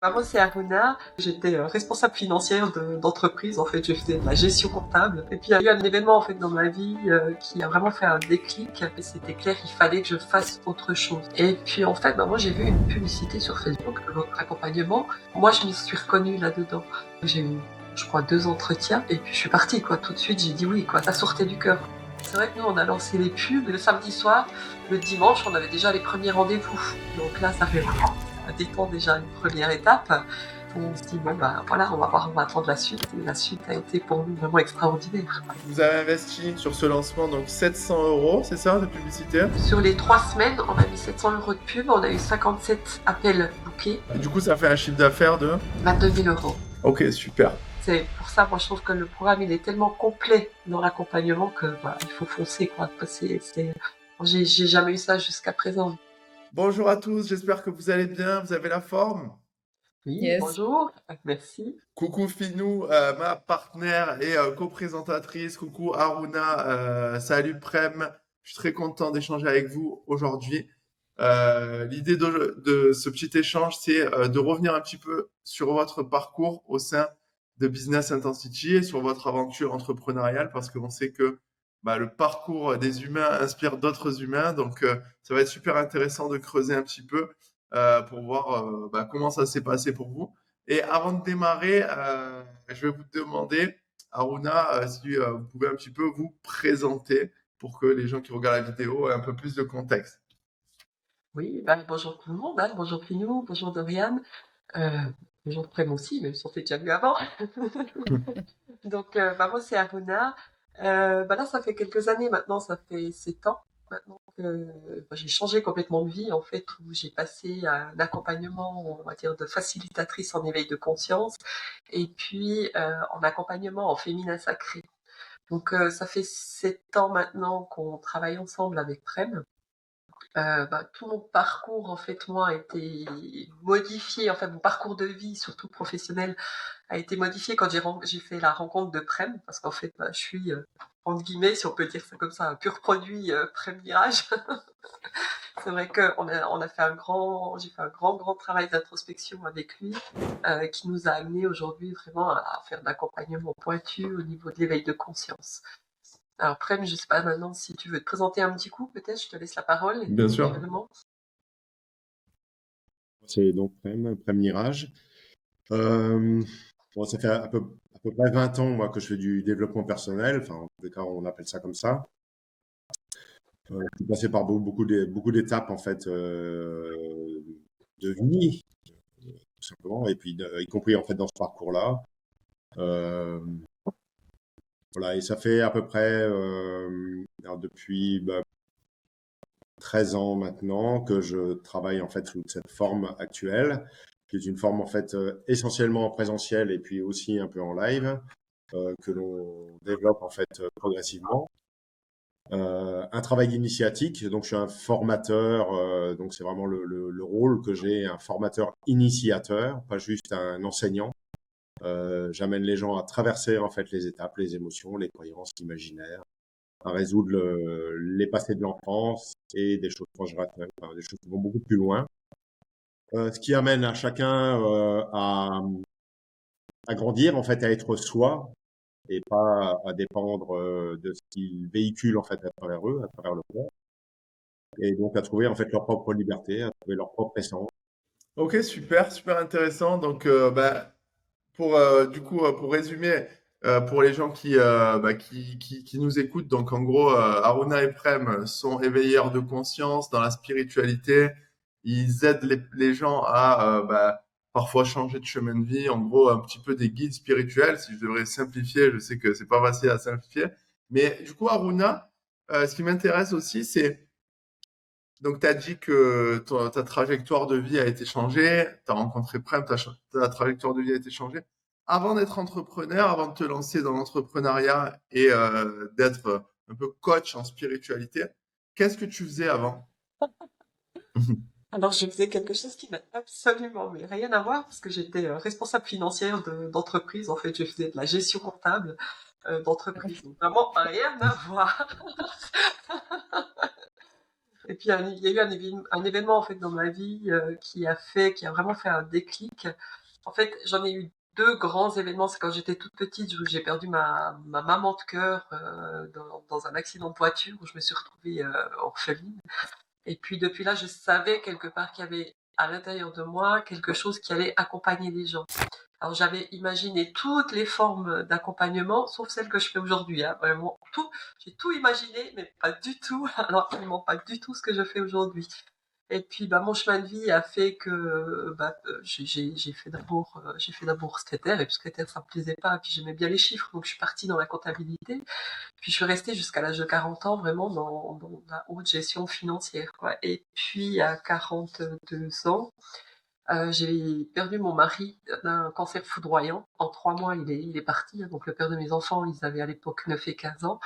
Moi, c'est Aruna. J'étais responsable financière d'entreprise. En fait, j'ai fait de la gestion comptable. Et puis, il y a eu un événement en fait dans ma vie qui a vraiment fait un déclic. Et c'était clair qu'il fallait que je fasse autre chose. Et puis, en fait, moi, j'ai vu une publicité sur Facebook de votre accompagnement. Moi, je m'y suis reconnue là-dedans. J'ai eu, je crois, 2 entretiens. Et puis, je suis partie, quoi. Tout de suite, j'ai dit oui, quoi. Ça sortait du cœur. C'est vrai que nous, on a lancé les pubs le samedi soir. Le dimanche, on avait déjà les premiers rendez-vous. Donc là, ça fait détend déjà une première étape. On se dit, bon, bah voilà, on va voir, on va attendre la suite. Et la suite a été pour nous vraiment extraordinaire. Vous avez investi sur ce lancement donc 700 euros, c'est ça, de publicité? Sur les 3 semaines, on a mis 700 euros de pub, on a eu 57 appels bookés. Et du coup, ça fait un chiffre d'affaires de 22 000 euros. Ok, super. C'est pour ça, moi, je trouve que le programme, il est tellement complet dans l'accompagnement que il faut foncer, quoi. J'ai jamais eu ça jusqu'à présent. Bonjour à tous, j'espère que vous allez bien, vous avez la forme. Oui, Yes. bonjour, merci. Coucou Finou, ma partenaire et co-présentatrice. Coucou Aruna, salut Prem. Je suis très content d'échanger avec vous aujourd'hui. L'idée de ce petit échange, c'est de revenir un petit peu sur votre parcours au sein de Business Intensity et sur votre aventure entrepreneuriale, parce qu'on sait que le parcours des humains inspire d'autres humains. Donc, ça va être super intéressant de creuser un petit peu pour voir comment ça s'est passé pour vous. Et avant de démarrer, je vais vous demander, Aruna, si vous pouvez un petit peu vous présenter pour que les gens qui regardent la vidéo aient un peu plus de contexte. Oui, bonjour tout le monde, hein, bonjour Pinou, bonjour Dorian, euh, bonjour Prem aussi, même si on s'est déjà vu avant. Donc, moi c'est Aruna. Là, ça fait quelques années maintenant, ça fait 7 ans maintenant que j'ai changé complètement de vie en fait, où j'ai passé un accompagnement, on va dire, de facilitatrice en éveil de conscience, et puis en accompagnement en féminin sacré. Donc, ça fait 7 ans maintenant qu'on travaille ensemble avec Prem. Tout mon parcours, en fait, moi, a été modifié. En fait, mon parcours de vie, surtout professionnel, a été modifié quand j'ai fait la rencontre de Prem, parce qu'en fait, je suis, entre guillemets, si on peut dire ça comme ça, un pur produit Prem Mirage. C'est vrai on a fait j'ai fait un grand travail d'introspection avec lui, qui nous a amené aujourd'hui vraiment à faire de l'accompagnement pointu au niveau de l'éveil de conscience. Alors, Prem, je sais pas maintenant si tu veux te présenter un petit coup, peut-être, je te laisse la parole, Bien sûr. éventuellement. C'est donc Prem Mirage. Ça fait à peu près 20 ans, moi, que je fais du développement personnel. Enfin, en tous les cas, on appelle ça comme ça. Je suis passé par beaucoup d'étapes, en fait, de vie, tout simplement, et puis, y compris, en fait, dans ce parcours-là. Euh, voilà, et ça fait à peu près, depuis 13 ans maintenant que je travaille, en fait, sous cette forme actuelle, qui est une forme, en fait, essentiellement en présentiel et puis aussi un peu en live, que l'on développe, en fait, progressivement. Un travail initiatique, donc je suis un formateur, donc c'est vraiment le rôle que j'ai, un formateur initiateur, pas juste un enseignant. J'amène les gens à traverser, en fait, les étapes, les émotions, les croyances, l'imaginaire, à résoudre les passés de l'enfance et des choses transgénérationnelles, enfin, des choses qui vont beaucoup plus loin. Ce qui amène à chacun à grandir, en fait, à être soi et pas à dépendre de ce qu'ils véhiculent, en fait, à travers eux, à travers le monde. Et donc à trouver, en fait, leur propre liberté, à trouver leur propre essence. Ok, super, super intéressant. Donc, du coup, pour résumer, pour les gens qui nous écoutent, donc en gros, Aruna et Prem sont éveilleurs de conscience dans la spiritualité. Ils aident les gens à parfois changer de chemin de vie. En gros, un petit peu des guides spirituels. Si je devrais simplifier, je sais que c'est pas facile à simplifier. Mais du coup, Aruna, ce qui m'intéresse aussi, c'est donc, tu as dit que ta trajectoire de vie a été changée, tu as rencontré Prem, ta trajectoire de vie a été changée. Avant d'être entrepreneur, avant de te lancer dans l'entrepreneuriat et d'être un peu coach en spiritualité, qu'est-ce que tu faisais avant? Alors, je faisais quelque chose qui n'a absolument mais rien à voir, parce que j'étais responsable financière d'entreprise. En fait, je faisais de la gestion comptable d'entreprise. Donc, vraiment rien à voir. Et puis il y a eu un événement en fait dans ma vie qui a vraiment fait un déclic. En fait, j'en ai eu deux grands événements. C'est quand j'étais toute petite, où j'ai perdu ma maman de cœur dans un accident de voiture où je me suis retrouvée orpheline. Et puis depuis là, je savais quelque part qu'il y avait à l'intérieur de moi quelque chose qui allait accompagner les gens. Alors j'avais imaginé toutes les formes d'accompagnement, sauf celles que je fais aujourd'hui. Hein. Vraiment tout, j'ai tout imaginé, mais pas du tout, alors absolument pas du tout ce que je fais aujourd'hui. Et puis bah mon chemin de vie a fait que j'ai fait d'abord secrétaire, et puis secrétaire ça me plaisait pas, et puis j'aimais bien les chiffres, donc je suis partie dans la comptabilité. Puis je suis restée jusqu'à l'âge de 40 ans vraiment dans la haute gestion financière, quoi. Et puis à 42 ans, j'ai perdu mon mari d'un cancer foudroyant. En 3 mois, il est parti. Hein. Donc le père de mes enfants, ils avaient à l'époque 9 et 15 ans.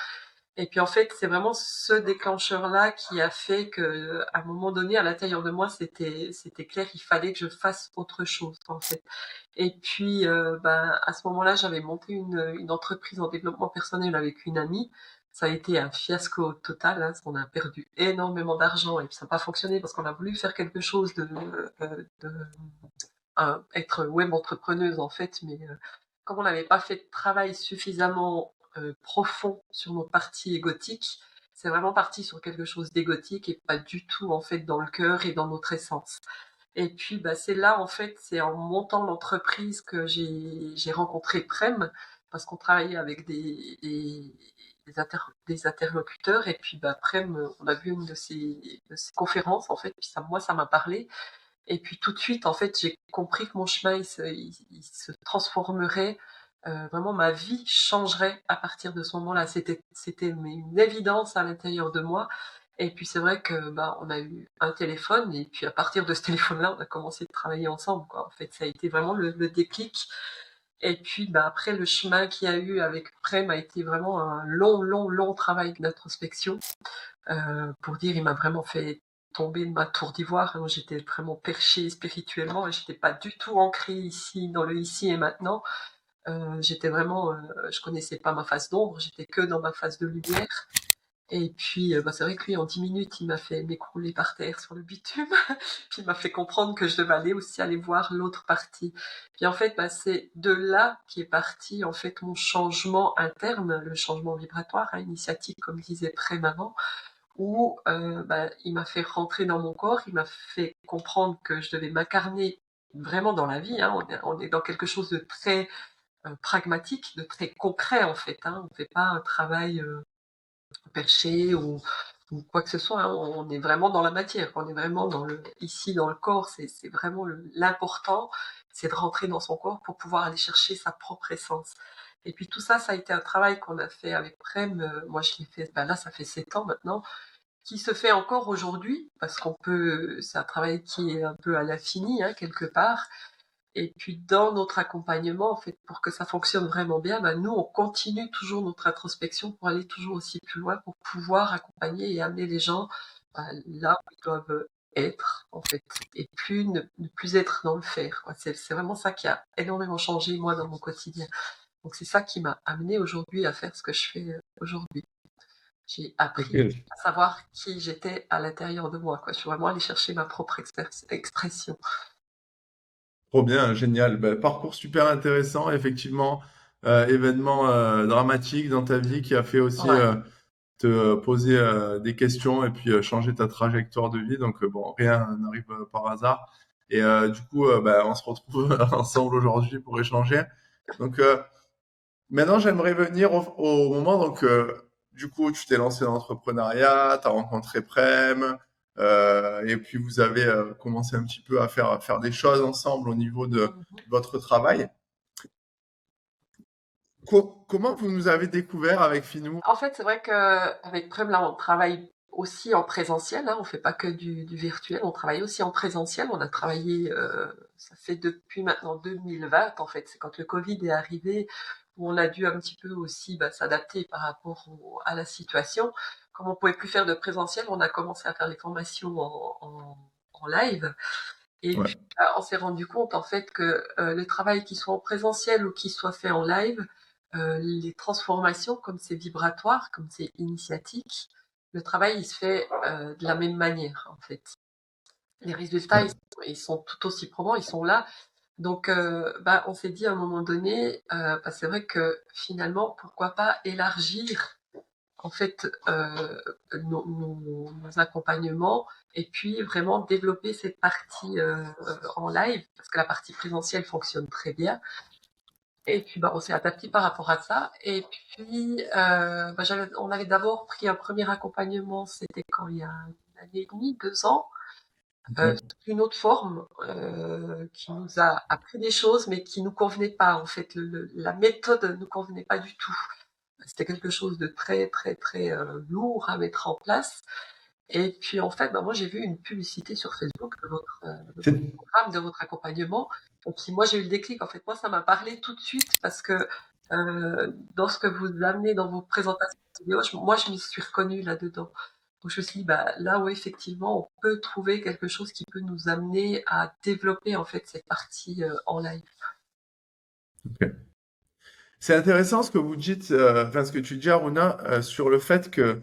Et puis en fait, c'est vraiment ce déclencheur-là qui a fait que, à un moment donné, à l'intérieur de moi, c'était clair, il fallait que je fasse autre chose, en fait. Et puis, à ce moment-là, j'avais monté une entreprise en développement personnel avec une amie. Ça a été un fiasco total, hein, parce qu'on a perdu énormément d'argent et puis ça n'a pas fonctionné parce qu'on a voulu faire quelque chose être web entrepreneuse en fait, mais comme on n'avait pas fait de travail suffisamment profond sur nos parties égotiques, c'est vraiment parti sur quelque chose d'égotique et pas du tout en fait dans le cœur et dans notre essence. Et puis c'est là en fait, c'est en montant l'entreprise que j'ai rencontré Prem parce qu'on travaillait avec des interlocuteurs et puis Prem, on a vu une de ses conférences en fait, puis ça m'a parlé. Et puis tout de suite, en fait, j'ai compris que mon chemin, il se transformerait. Vraiment, ma vie changerait à partir de ce moment-là. C'était une évidence à l'intérieur de moi. Et puis c'est vrai que on a eu un téléphone et puis à partir de ce téléphone-là, on a commencé de travailler ensemble, quoi. En fait, ça a été vraiment le déclic. Et puis après, le chemin qu'il y a eu avec Prem a été vraiment un long travail d'introspection. Pour dire, il m'a vraiment fait tomber de ma tour d'ivoire. Moi, j'étais vraiment perchée spirituellement et j'étais pas du tout ancrée ici, dans le ici et maintenant. J'étais vraiment, je connaissais pas ma face d'ombre, j'étais que dans ma face de lumière. Et puis, c'est vrai que lui, en 10 minutes, il m'a fait m'écrouler par terre sur le bitume. Puis il m'a fait comprendre que je devais aller voir l'autre partie. Puis en fait, c'est de là qu'est parti en fait mon changement interne, le changement vibratoire, hein, initiatique, comme disait Prem avant, où il m'a fait rentrer dans mon corps, il m'a fait comprendre que je devais m'incarner vraiment dans la vie. Hein. On est dans quelque chose de très pragmatique, de très concret en fait. Hein. On ne fait pas un travail perché ou quoi que ce soit. Hein. On est vraiment dans la matière, on est vraiment ici dans le corps. C'est vraiment l'important, c'est de rentrer dans son corps pour pouvoir aller chercher sa propre essence. Et puis tout ça, ça a été un travail qu'on a fait avec Prem. Moi, je l'ai fait, là, ça fait 7 ans maintenant, qui se fait encore aujourd'hui, parce c'est un travail qui est un peu à l'infini, hein, quelque part. Et puis dans notre accompagnement, en fait, pour que ça fonctionne vraiment bien, nous, on continue toujours notre introspection pour aller toujours aussi plus loin, pour pouvoir accompagner et amener les gens là où ils doivent être, en fait, et ne plus être dans le faire, quoi. C'est vraiment ça qui a énormément changé, moi, dans mon quotidien. Donc c'est ça qui m'a amené aujourd'hui à faire ce que je fais aujourd'hui. J'ai appris Ok. à savoir qui j'étais à l'intérieur de moi, quoi. Je suis vraiment allée chercher ma propre expression. Trop bien, génial. Bah, parcours super intéressant, effectivement. Événement dramatique dans ta vie qui a fait aussi Ouais. te poser des questions et puis changer ta trajectoire de vie. Donc, bon, rien n'arrive par hasard. Et du coup, on se retrouve ensemble aujourd'hui pour échanger. Donc, maintenant, j'aimerais venir au moment, donc, du coup, tu t'es lancé dans l'entrepreneuriat, tu as rencontré Prem, et puis vous avez commencé un petit peu à faire des choses ensemble au niveau de Mhm. votre travail. Comment vous nous avez découvert avec Finou? En fait, c'est vrai qu'avec Prem, là, on travaille aussi en présentiel, hein, on fait pas que du virtuel, on travaille aussi en présentiel. On a travaillé, ça fait depuis maintenant 2020, en fait, c'est quand le Covid est arrivé, où on a dû un petit peu aussi s'adapter par rapport à la situation. Comme on pouvait plus faire de présentiel, on a commencé à faire les formations en live. Et Ouais, puis, on s'est rendu compte en fait que le travail, qu'il soit en présentiel ou qu'il soit fait en live, les transformations, comme c'est vibratoire, comme c'est initiatique, le travail, il se fait de la même manière, en fait. Les résultats, Ouais. ils sont tout aussi probants, ils sont là. Donc, on s'est dit à un moment donné, c'est vrai que finalement, pourquoi pas élargir en fait nos accompagnements et puis vraiment développer cette partie en live parce que la partie présentielle fonctionne très bien. Et puis on s'est adapté par rapport à ça. Et puis on avait d'abord pris un premier accompagnement, c'était quand il y a une année et demie, 2 ans, Ok. sous une autre forme qui nous a appris des choses, mais qui nous convenait pas. En fait, la méthode ne nous convenait pas du tout. C'était quelque chose de très très très lourd à mettre en place. Et puis en fait, moi j'ai vu une publicité sur Facebook de votre C'est- programme, de votre accompagnement. Et puis moi j'ai eu le déclic. En fait, moi ça m'a parlé tout de suite parce que dans ce que vous amenez dans vos présentations vidéo, moi je m'y suis reconnue là-dedans. Donc je me suis dit, là où effectivement on peut trouver quelque chose qui peut nous amener à développer en fait cette partie en live. ok. C'est intéressant ce que vous dites, enfin ce que tu dis, Aruna, sur le fait que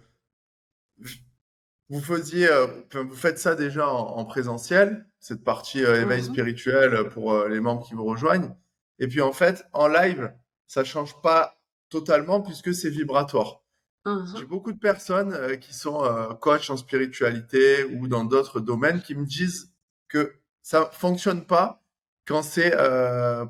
vous faisiez, enfin, vous faites ça déjà en présentiel, cette partie éveil Mhm, spirituel pour les membres qui vous rejoignent. Et puis en fait, en live, ça change pas totalement puisque c'est vibratoire. J'ai mhm. beaucoup de personnes qui sont coachs en spiritualité ou dans d'autres domaines qui me disent que ça fonctionne pas quand c'est Ah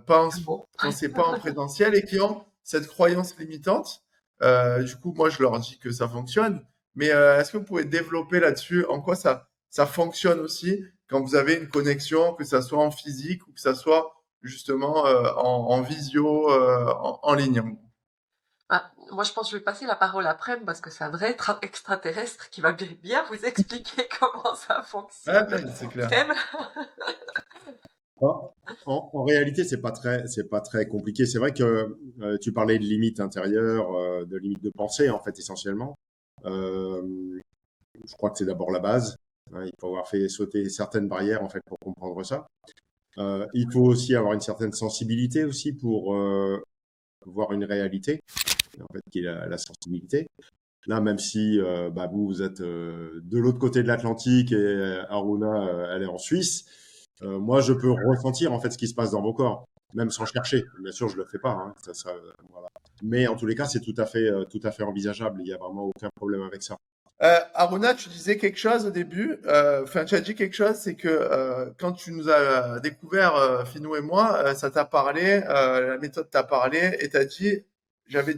bon? quand c'est pas en présentiel et qui ont cette croyance limitante. Du coup, moi, je leur dis que ça fonctionne. Mais est-ce que vous pouvez développer là-dessus en quoi ça fonctionne aussi quand vous avez une connexion, que ça soit en physique ou que ça soit justement en visio, en ligne? Moi, je pense que je vais passer la parole après parce que c'est un vrai extraterrestre qui va bien vous expliquer comment ça Ah, fonctionne. ben, c'est clair. Crème. En, en réalité, c'est pas très compliqué. C'est vrai que tu parlais de limites intérieures, de limites de pensée, en fait, essentiellement. Euh, je crois que c'est d'abord la base. Hein, il faut avoir fait sauter certaines barrières, en fait, pour comprendre ça. Il faut aussi avoir une certaine sensibilité aussi pour voir une réalité, en fait, qui est la sensibilité. Là, même si vous, vous êtes de l'autre côté de l'Atlantique et Aruna, elle est en Suisse, moi, je peux ressentir en fait ce qui se passe dans vos corps, même sans chercher. Bien sûr, je le fais pas. Hein, voilà. Mais en tous les cas, c'est tout à fait envisageable. Il y a vraiment aucun problème avec ça. Aruna, tu disais quelque chose au début. Enfin, tu as dit quelque chose, c'est que quand tu nous as découvert, Finou et moi, ça t'a parlé, la méthode t'a parlé, et t'as dit, on avait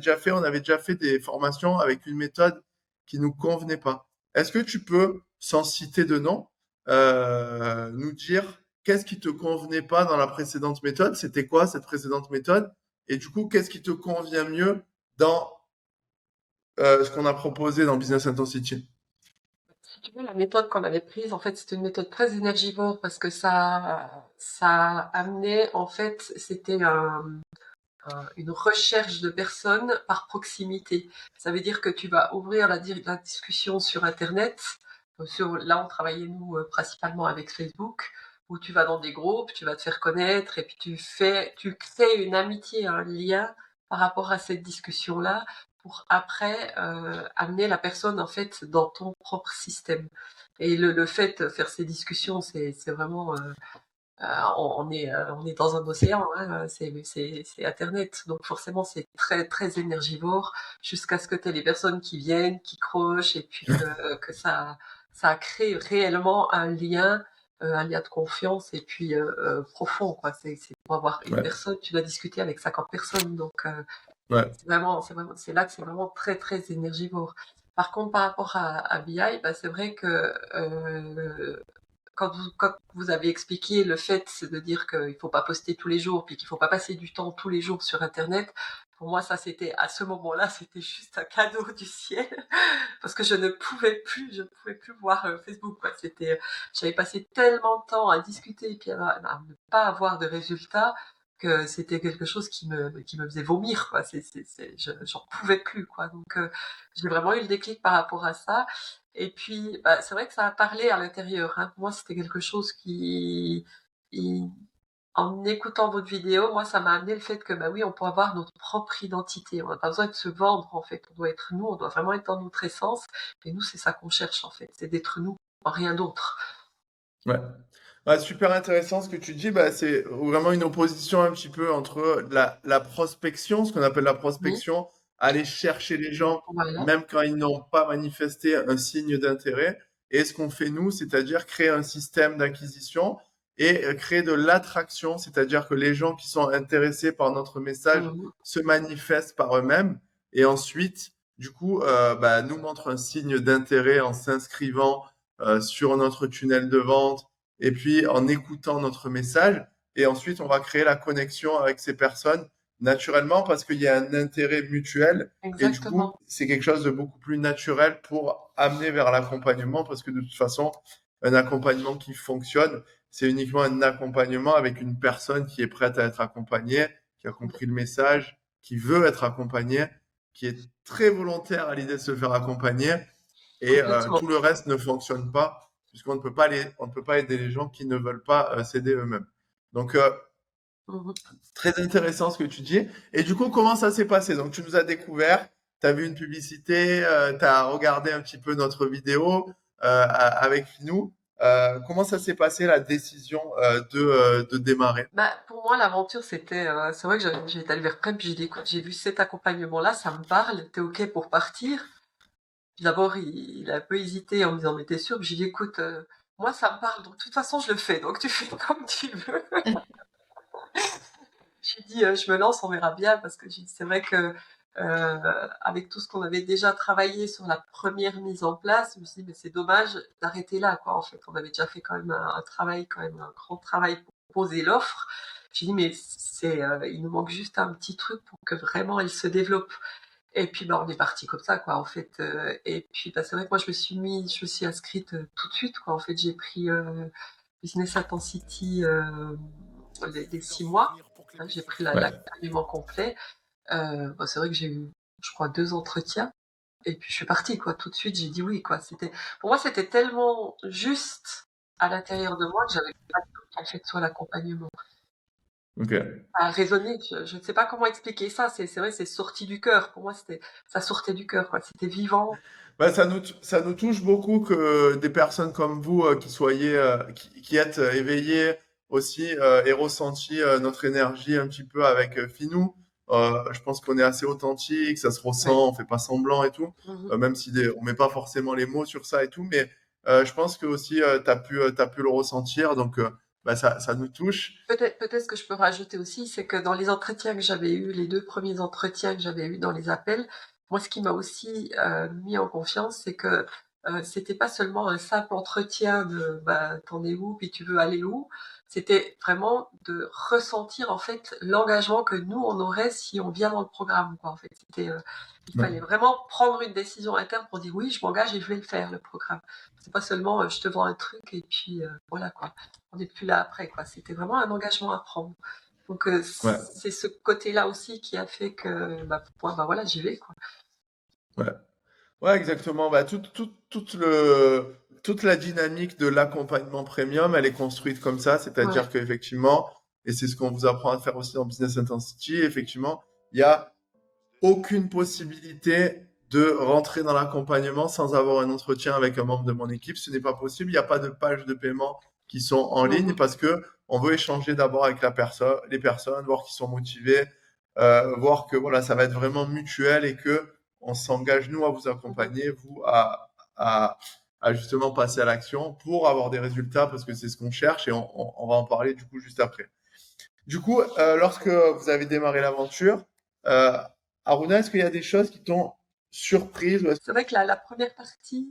déjà fait des formations avec une méthode qui nous convenait pas. Est-ce que tu peux, sans citer de nom, nous dire qu'est-ce qui te convenait pas dans la précédente méthode? C'était quoi cette précédente méthode? Et du coup, qu'est-ce qui te convient mieux dans ce qu'on a proposé dans Business Intensity? Si tu veux, la méthode qu'on avait prise, en fait, c'était une méthode très énergivore parce que ça amenait, en fait, c'était une recherche de personnes par proximité. Ça veut dire que tu vas ouvrir la discussion sur Internet. Là, on travaillait, nous, principalement avec Facebook, où tu vas dans des groupes, tu vas te faire connaître, et puis tu crées une amitié, un lien par rapport à cette discussion-là, pour après amener la personne, en fait, dans ton propre système. Et le fait de faire ces discussions, c'est vraiment on est dans un océan, hein, c'est Internet, donc forcément c'est très très énergivore jusqu'à ce que tu aies les personnes qui viennent, qui crochent et puis que ça crée réellement un lien de confiance et puis profond quoi. C'est pour avoir une Ouais, personne, tu dois discuter avec 50 personnes, donc ouais. c'est là que c'est vraiment très très énergivore. Par contre, par rapport à BI, c'est vrai que quand vous avez expliqué le fait de dire qu'il ne faut pas poster tous les jours, puis qu'il ne faut pas passer du temps tous les jours sur Internet, pour moi, ça, c'était, à ce moment-là, c'était juste un cadeau du ciel, parce que je ne pouvais plus voir Facebook, quoi. J'avais passé tellement de temps à discuter, et puis à ne pas avoir de résultats, que c'était quelque chose qui me faisait vomir, quoi. J'en pouvais plus, quoi. Donc, j'ai vraiment eu le déclic par rapport à ça. Et puis, c'est vrai que ça a parlé à l'intérieur, hein. Pour moi, c'était quelque chose qui en écoutant votre vidéo, moi, ça m'a amené le fait que, bah oui, on peut avoir notre propre identité. On n'a pas besoin de se vendre, en fait. On doit être nous, on doit vraiment être dans notre essence. Et nous, c'est ça qu'on cherche, en fait. C'est d'être nous, rien d'autre. Ouais. Ouais, super intéressant ce que tu dis. Bah, c'est vraiment une opposition un petit peu entre la prospection, ce qu'on appelle la Oui, prospection, aller chercher les gens, voilà. même quand ils n'ont pas manifesté un signe d'intérêt, et ce qu'on fait nous, c'est-à-dire créer un système d'acquisition et créer de l'attraction, c'est-à-dire que les gens qui sont intéressés par notre message Mhm. se manifestent par eux-mêmes, et ensuite, du coup, bah, nous montrent un signe d'intérêt en s'inscrivant sur notre tunnel de vente et puis en écoutant notre message. Et ensuite, on va créer la connexion avec ces personnes naturellement parce qu'il y a un intérêt mutuel. Et du coup, Exactement. c'est quelque chose de beaucoup plus naturel pour amener vers l'accompagnement parce que de toute façon, un accompagnement qui fonctionne, c'est uniquement un accompagnement avec une personne qui est prête à être accompagnée, qui a compris le message, qui veut être accompagnée, qui est très volontaire à l'idée de se faire accompagner et Complètement. tout le reste ne fonctionne pas puisqu'on ne peut pas on ne peut pas aider les gens qui ne veulent pas s'aider eux-mêmes. Donc Mhm. très intéressant ce que tu dis. Et du coup, comment ça s'est passé? Donc tu nous as découvert, tu as vu une publicité, tu as regardé un petit peu notre vidéo avec Finou. Comment ça s'est passé la décision de démarrer? Bah, pour moi, l'aventure, c'est vrai que j'ai été allée vers Prem, puis j'ai dit, écoute, j'ai vu cet accompagnement-là, ça me parle, t'es OK pour partir? Puis d'abord, il a un peu hésité en me disant, mais t'es sûr? Puis j'ai dit, écoute, moi, ça me parle, donc de toute façon, je le fais, donc tu fais comme tu veux. J'ai dit, je me lance, on verra bien, parce que c'est vrai que avec tout ce qu'on avait déjà travaillé sur la première mise en place, je me suis dit, mais c'est dommage d'arrêter là, quoi. En fait, on avait déjà fait quand même un travail, quand même un grand travail pour poser l'offre. J'ai dit, mais il nous manque juste un petit truc pour que vraiment elle se développe. Et puis, bah, on est parti comme ça, quoi, en fait. Et puis, bah, c'est vrai que moi, je me suis inscrite tout de suite, quoi. En fait, j'ai pris Business Intensity les 6 mois. Hein, j'ai pris Ouais. l'accompagnement complet. Bah, c'est vrai que j'ai eu, je crois, 2 entretiens. Et puis je suis partie, quoi. Tout de suite, j'ai dit oui, quoi. Pour moi, c'était tellement juste à l'intérieur de moi que j'avais pas de doute, en fait, sur l'accompagnement. Ok. Ça a résonné. Je ne sais pas comment expliquer ça. C'est vrai, c'est sorti du cœur. Pour moi, ça sortait du cœur, quoi. C'était vivant. Bah, ça nous touche beaucoup que des personnes comme vous qui soyez, qui êtes éveillés aussi et ressenti notre énergie un petit peu avec Finou. Je pense qu'on est assez authentique, ça se Oui. ressent, on fait pas semblant et tout, Mhm. même si on met pas forcément les mots sur ça et tout, mais je pense que aussi t'as pu le ressentir, donc bah, ça nous touche. Peut-être ce que je peux rajouter aussi, c'est que dans les entretiens que j'avais eus, les 2 premiers entretiens que j'avais eus dans les appels, moi, ce qui m'a aussi mis en confiance, c'est que c'était pas seulement un simple entretien de bah, t'en es où, puis tu veux aller où. C'était vraiment de ressentir en fait l'engagement que nous on aurait si on vient dans le programme, quoi. En fait, il Ouais. fallait vraiment prendre une décision interne pour dire oui, je m'engage et je vais le faire le programme. C'est pas seulement je te vends un truc et puis voilà, quoi. On n'est plus là après, quoi. C'était vraiment un engagement à prendre. Donc Ouais. c'est ce côté-là aussi qui a fait que bah, pour moi, bah voilà, j'y vais, quoi. Ouais. Ouais, exactement. Bah, toute la dynamique de l'accompagnement premium, elle est construite comme ça, Ouais. c'est-à-dire qu'effectivement, et c'est ce qu'on vous apprend à faire aussi dans Business Intensity, effectivement, il y a aucune possibilité de rentrer dans l'accompagnement sans avoir un entretien avec un membre de mon équipe. Ce n'est pas possible. Il n'y a pas de page de paiement qui sont en ligne Mhm. parce que on veut échanger d'abord avec les personnes, voir qu'ils sont motivés, voir que voilà, ça va être vraiment mutuel et que on s'engage nous à vous Mhm. accompagner, vous à, à justement passer à l'action pour avoir des résultats parce que c'est ce qu'on cherche et on va en parler du coup juste après. Du coup, lorsque vous avez démarré l'aventure, euh, Aruna, est-ce qu'il y a des choses qui t'ont surprise ou est-ce- C'est vrai que la première partie,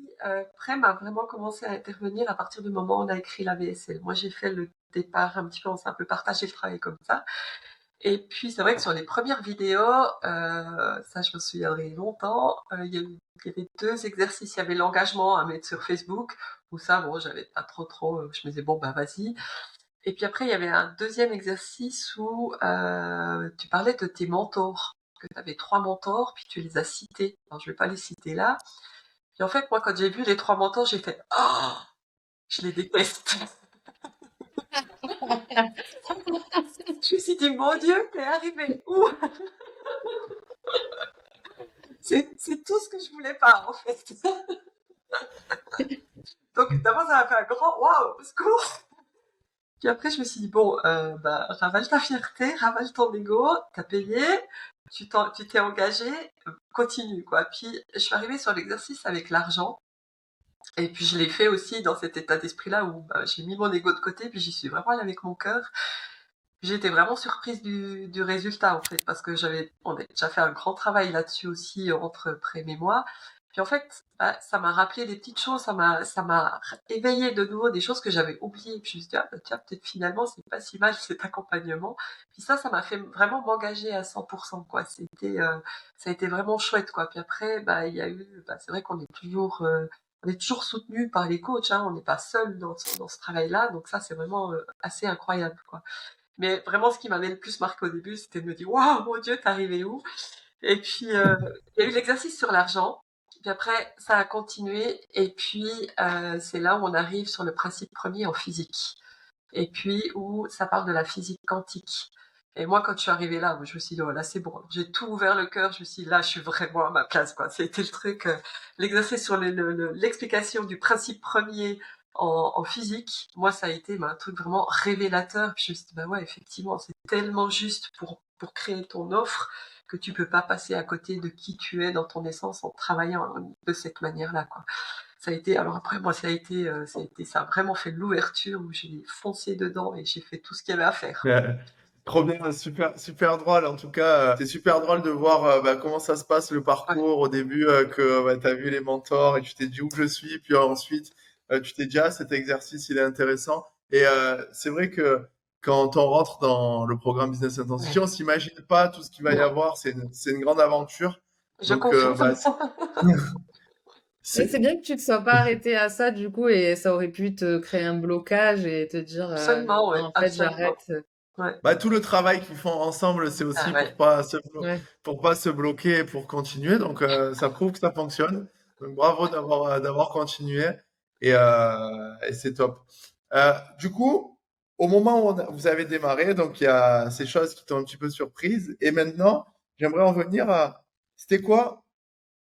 Prem a vraiment commencé à intervenir à partir du moment où on a écrit la VSL. Moi, j'ai fait le départ un petit peu, on s'est un peu partagé le travail comme ça. Et puis, c'est vrai que sur les premières vidéos, ça, je me souviendrai longtemps, il y avait 2 exercices. Il y avait l'engagement à mettre sur Facebook, où ça, bon, j'avais pas trop, je me disais, bon, bah, vas-y. Et puis après, il y avait un deuxième exercice où tu parlais de tes mentors, que tu avais 3 mentors, puis tu les as cités. Alors, je vais pas les citer là. Et en fait, moi, quand j'ai vu les 3 mentors, j'ai fait, oh, je les déteste. Je me suis dit, mon Dieu, t'es arrivé où? C'est tout ce que je voulais pas, en fait. Donc, d'abord, ça m'a fait un grand waouh, au secours. Puis après, je me suis dit, bon, bah, ravale ta fierté, ravale ton ego, t'as payé, tu t'es engagé, continue, quoi. Puis, je suis arrivée sur l'exercice avec l'argent. Et puis, je l'ai fait aussi dans cet état d'esprit-là où bah, j'ai mis mon ego de côté, puis j'y suis vraiment allée avec mon cœur. J'étais vraiment surprise du résultat, en fait, parce que on a déjà fait un grand travail là-dessus aussi entre Prem et moi. Puis en fait, bah, ça m'a rappelé des petites choses, ça m'a éveillé de nouveau des choses que j'avais oubliées. Puis je me suis dit, ah, bah, tiens, peut-être finalement, c'est pas si mal cet accompagnement. Puis ça m'a fait vraiment m'engager à 100%, quoi. Ça a été vraiment chouette, quoi. Puis après, bah, il y a eu, bah, c'est vrai on est toujours soutenu par les coachs, hein. On n'est pas seul dans ce travail-là. Donc ça, c'est vraiment assez incroyable, quoi. Mais vraiment, ce qui m'avait le plus marqué au début, c'était de me dire, waouh, mon Dieu, t'es arrivé où? Et puis, il y a eu l'exercice sur l'argent. Puis après, ça a continué. Et puis, c'est là où on arrive sur le principe premier en physique. Et puis, où ça parle de la physique quantique. Et moi, quand je suis arrivée là, je me suis dit, oh là, c'est bon. J'ai tout ouvert le cœur. Je me suis dit, là, je suis vraiment à ma place, quoi. C'était le truc, l'exercice sur l'explication du principe premier en physique. Moi, ça a été un truc vraiment révélateur. Puis je me suis dit, bah ouais, effectivement, c'est tellement juste pour créer ton offre que tu peux pas passer à côté de qui tu es dans ton essence en travaillant de cette manière-là, quoi. Ça a été, alors après, moi, ça a vraiment fait de l'ouverture où j'ai foncé dedans et j'ai fait tout ce qu'il y avait à faire. Ouais. Trop bien, super, super drôle. En tout cas, c'est super drôle de voir bah, comment ça se passe le Ouais. parcours au début, que bah, tu as vu les mentors et tu t'es dit où je suis, puis ensuite tu t'es dit ah, cet exercice il est intéressant. Et c'est vrai que quand on rentre dans le programme Business Ouais. Intensity, on s'imagine pas tout ce qu'il va y Non, avoir. C'est une grande aventure. je Donc confirme. bah, Mais c'est c'est bien que tu te sois pas arrêté à ça, du coup, et ça aurait pu te créer un blocage et te dire, Absolument, non, ouais, en fait, absolument. j'arrête. Ouais. bah, tout le travail qu'ils font ensemble, c'est Ah aussi ouais. Ouais. pour pas se bloquer et pour continuer. Donc, ça prouve que ça fonctionne. Donc, bravo d'avoir continué et c'est top. Du coup, au moment où vous avez démarré, donc il y a ces choses qui t'ont un petit peu surprise. Et maintenant, j'aimerais en venir à, c'était quoi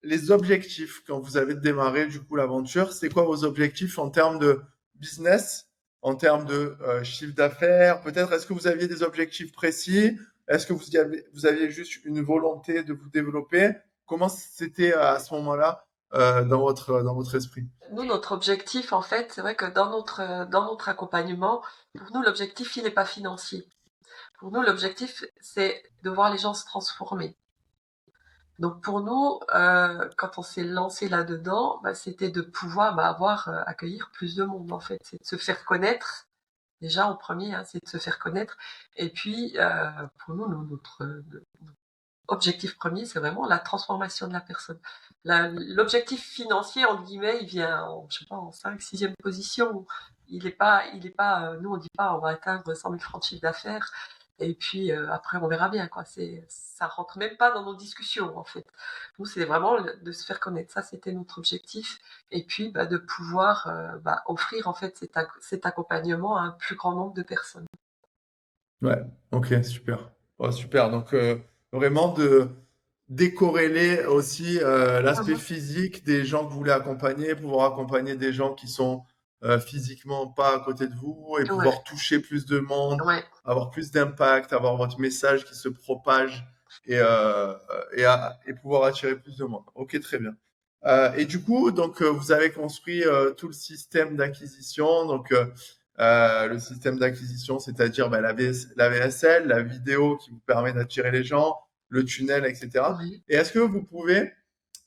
les objectifs quand vous avez démarré du coup l'aventure? C'est quoi vos objectifs en termes de business, en termes de chiffre d'affaires? Peut-être est-ce que vous aviez des objectifs précis? Est-ce que vous aviez juste une volonté de vous développer? Comment c'était à ce moment-là dans votre esprit? Nous, notre objectif, en fait, c'est vrai que dans notre accompagnement, pour nous, l'objectif, il n'est pas financier. Pour nous, l'objectif, c'est de voir les gens se transformer. Donc pour nous, quand on s'est lancé là-dedans, bah, c'était de pouvoir accueillir plus de monde en fait, c'est de se faire connaître déjà en premier, hein, c'est de se faire connaître. Et puis pour nous, notre objectif premier, c'est vraiment la transformation de la personne. L'objectif financier entre guillemets, il vient je sais pas, en 5, 6e position. Il est pas, nous on dit pas on va atteindre 100 000 francs de chiffre d'affaires. Et puis après, on verra bien, quoi. Ça rentre même pas dans nos discussions, en fait. Nous, c'est vraiment de se faire connaître. Ça, c'était notre objectif. Et puis, bah, de pouvoir offrir, en fait, cet accompagnement à un plus grand nombre de personnes. Ouais, ok, super. Ouais, super. Donc, vraiment de décorréler aussi l'aspect Mhm. physique des gens que vous voulez accompagner, pouvoir accompagner des gens qui sont physiquement pas à côté de vous et Ouais, pouvoir toucher plus de monde, ouais. avoir plus d'impact, avoir votre message qui se propage et pouvoir attirer plus de monde. Ok, très bien. Et du coup, donc, vous avez construit tout le système d'acquisition. Donc, le système d'acquisition, c'est-à-dire bah, la VSL, la vidéo qui vous permet d'attirer les gens, le tunnel, etc. Oui. Et est-ce que vous pouvez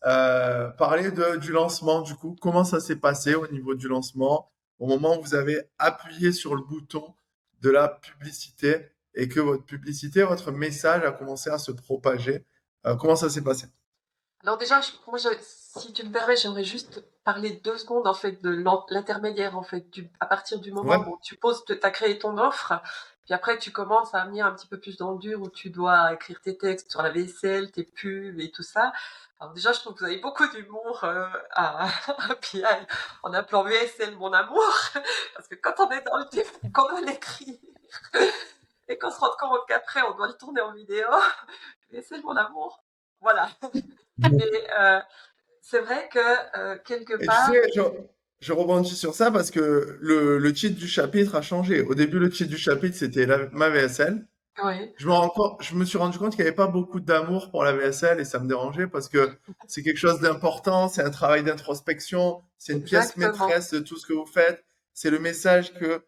parler du lancement, du coup? Comment ça s'est passé au niveau du lancement, au moment où vous avez appuyé sur le bouton de la publicité et que votre publicité, votre message a commencé à se propager? Comment ça s'est passé? Alors déjà, si tu me permets, j'aimerais juste parler 2 secondes en fait de l'intermédiaire en fait, à partir du Ouais, moment où tu as créé ton offre, puis après tu commences à venir un petit peu plus dans le dur où tu dois écrire tes textes sur la vaisselle, tes pubs et tout ça. Alors déjà, je trouve que vous avez beaucoup d'humour puis, en appelant VSL mon amour, parce que quand on est dans le dur, quand on l'écrit. et qu'on se rende compte qu'après, on doit le tourner en vidéo. Et c'est mon amour. Voilà. Mais c'est vrai que quelque Et tu part, sais, je rebondis sur ça parce que le titre du chapitre a changé. Au début, le titre du chapitre, c'était ma VSL. oui, Je me suis rendu compte qu'il n'y avait pas beaucoup d'amour pour la VSL et ça me dérangeait parce que c'est quelque chose d'important, c'est un travail d'introspection, c'est une pièce exactement. maîtresse de tout ce que vous faites, c'est le message que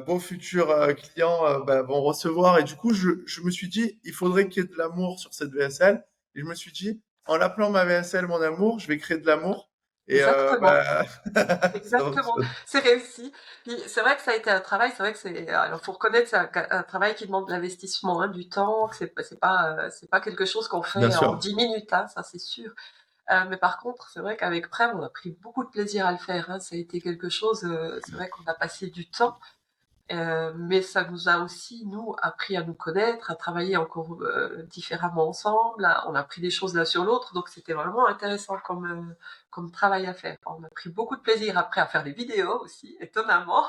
vos futurs clients ben, vont recevoir. Et du coup, je me suis dit, il faudrait qu'il y ait de l'amour sur cette VSL. Et je me suis dit, en l'appelant ma VSL mon amour, je vais créer de l'amour. Et Exactement. ben, donc, Exactement, c'est réussi. Puis c'est vrai que ça a été un travail, c'est vrai que c'est, alors faut reconnaître, c'est un travail qui demande de l'investissement, hein, du temps, que c'est pas quelque chose qu'on bien fait en sûr. 10 minutes, hein, ça c'est sûr. Mais par contre, c'est vrai qu'avec Prem, on a pris beaucoup de plaisir à le faire, hein. Ça a été quelque chose, c'est vrai qu'on a passé du temps. Mais ça nous a aussi, nous, appris à nous connaître, à travailler encore différemment ensemble. On a pris des choses l'un sur l'autre, donc c'était vraiment intéressant comme travail à faire. On a pris beaucoup de plaisir après à faire des vidéos aussi, étonnamment.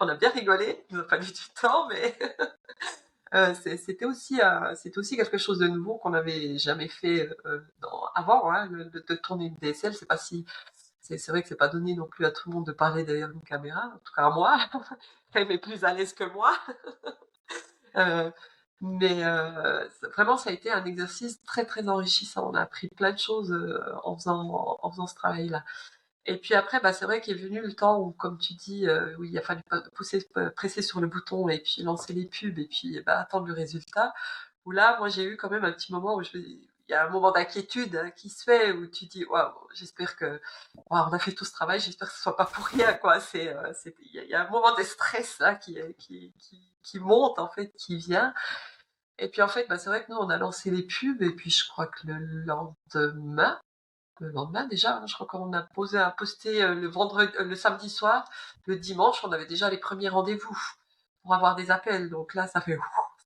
On a bien rigolé, il nous a fallu du temps, mais c'était aussi quelque chose de nouveau qu'on n'avait jamais fait avant, hein, de tourner une DSL. C'est pas si, c'est vrai que c'est pas donné non plus à tout le monde de parler derrière une caméra, en tout cas à moi. Elle est plus à l'aise que moi. Euh, mais vraiment, ça a été un exercice très très enrichissant. On a appris plein de choses en faisant ce travail-là. Et puis après, bah, c'est vrai qu'il est venu le temps où, comme tu dis, où il a fallu presser sur le bouton et puis lancer les pubs et puis bah, attendre le résultat. Où là, moi, j'ai eu quand même un petit moment où il y a un moment d'inquiétude hein, qui se fait où tu dis, waouh, j'espère que, waouh, on a fait tout ce travail, j'espère que ce soit pas pour rien, quoi. Il y a un moment de stress là qui monte en fait, qui vient. Et puis en fait, bah, c'est vrai que nous, on a lancé les pubs et puis je crois que le lendemain déjà, hein, je crois qu'on a posté le vendredi, le samedi soir, le dimanche, on avait déjà les premiers rendez-vous pour avoir des appels. Donc là, ça fait,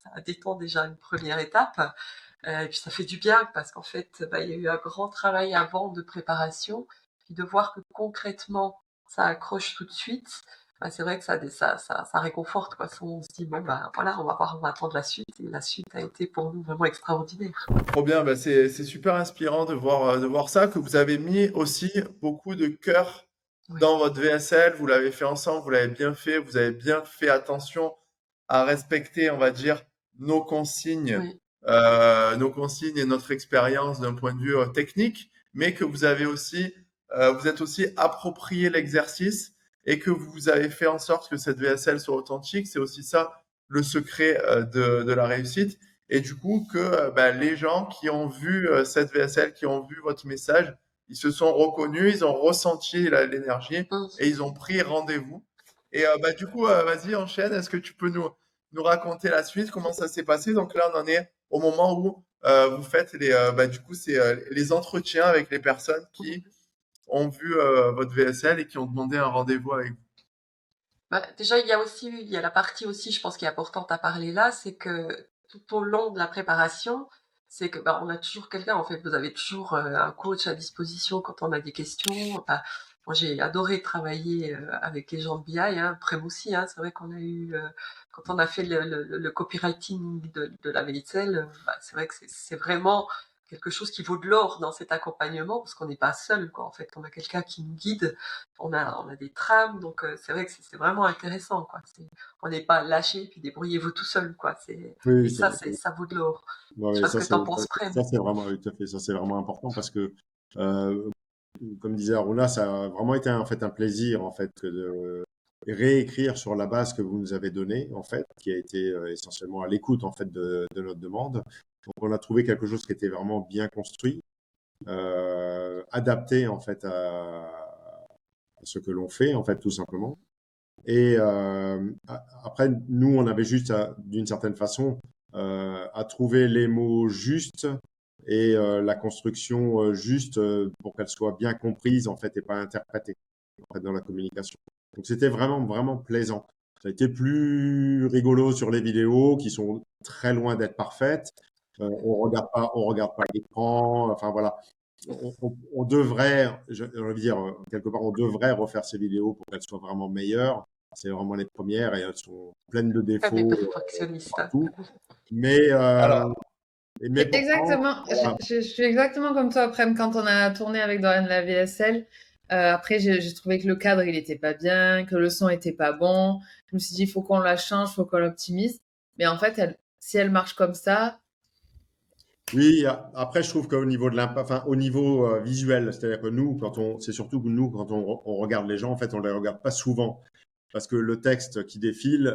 ça détend déjà une première étape. Et puis ça fait du bien parce qu'en fait, bah, il y a eu un grand travail avant de préparation, puis de voir que concrètement ça accroche tout de suite, bah, c'est vrai que ça réconforte quoi. On se dit bon bah voilà, on va attendre la suite et la suite a été pour nous vraiment extraordinaire. Trop bien, bah c'est super inspirant de voir ça, que vous avez mis aussi beaucoup de cœur Oui, dans votre VSL, vous l'avez fait ensemble, vous l'avez bien fait, vous avez bien fait attention à respecter, on va dire, oui, nos consignes et notre expérience d'un point de vue technique, mais que vous avez aussi, vous êtes aussi approprié l'exercice et que vous avez fait en sorte que cette VSL soit authentique. C'est aussi ça le secret de la réussite. Et du coup, que bah, les gens qui ont vu cette VSL, qui ont vu votre message, ils se sont reconnus, ils ont ressenti l'énergie mmh. et ils ont pris rendez-vous. Et bah, du coup, vas-y, enchaîne. Est-ce que tu peux nous raconter la suite, comment ça s'est passé? Donc là, on en est au moment où vous faites bah, du coup, c'est les entretiens avec les personnes qui ont vu votre VSL et qui ont demandé un rendez-vous avec vous. Bah, déjà, il y a la partie aussi, je pense, qui est importante à parler là, c'est que tout au long de la préparation, c'est que bah, on a toujours quelqu'un, en fait, vous avez toujours un coach à disposition quand on a des questions. Enfin, moi, j'ai adoré travailler avec les gens de BI, hein, Prem aussi, hein, c'est vrai qu'on a eu, quand on a fait le copywriting de la VXL, bah, c'est vrai que c'est vraiment quelque chose qui vaut de l'or dans cet accompagnement, parce qu'on n'est pas seul, quoi. En fait, on a quelqu'un qui nous guide, on a des trames, donc c'est vrai que c'est vraiment intéressant, quoi. On n'est pas lâché, puis débrouillez-vous tout seul, quoi. Oui, Et oui, ça, ça vaut de l'or. ouais, Je sais ouais, pas ce que t'en penses, Prem. ça, c'est vraiment, oui, tout à fait, ça c'est vraiment important parce que, euh, comme disait Aruna, ça a vraiment été en fait un plaisir en fait que de réécrire sur la base que vous nous avez donnée en fait, qui a été essentiellement à l'écoute en fait de notre demande. Donc on a trouvé quelque chose qui était vraiment bien construit, adapté en fait à ce que l'on fait en fait tout simplement. Et après, nous, on avait juste, d'une certaine façon, à trouver les mots justes et la construction juste pour qu'elle soit bien comprise en fait et pas interprétée en fait, dans la communication. Donc c'était vraiment vraiment plaisant. Ça a été plus rigolo sur les vidéos qui sont très loin d'être parfaites. On regarde pas l'écran. Enfin voilà, on devrait, je veux dire quelque part, on devrait refaire ces vidéos pour qu'elles soient vraiment meilleures. c'est vraiment les premières et elles sont pleines de Très des défauts perfectionnistes. partout. Mais, Alors, mais pourtant, Exactement, voilà. je suis exactement comme toi, après, quand on a tourné avec Dorian de la VSL, après j'ai trouvé que le cadre il était pas bien, que le son était pas bon. Je me suis dit, il faut qu'on la change, faut qu'on l'optimise. Mais en fait, si elle marche comme ça, Oui, après, je trouve qu'au niveau de l'impact, enfin, au niveau visuel, c'est-à-dire que nous, c'est surtout que nous, quand on regarde les gens, en fait, on les regarde pas souvent. Parce que le texte qui défile,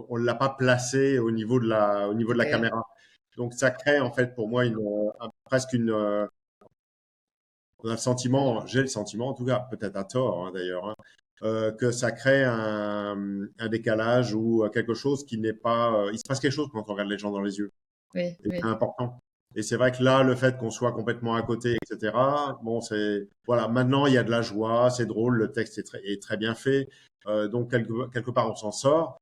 on l'a pas placé au niveau de la ok. caméra. Donc, ça crée, en fait, pour moi, presque on a le sentiment, j'ai le sentiment, en tout cas, peut-être à tort, hein, d'ailleurs, hein, que ça crée un décalage ou quelque chose qui n'est pas, il se passe quelque chose quand on regarde les gens dans les yeux. Oui, Et c'est oui. important. Et c'est vrai que là, le fait qu'on soit complètement à côté, etc., bon, voilà, maintenant, il y a de la joie, c'est drôle, le texte est très bien fait. Donc, quelque part, on s'en sort.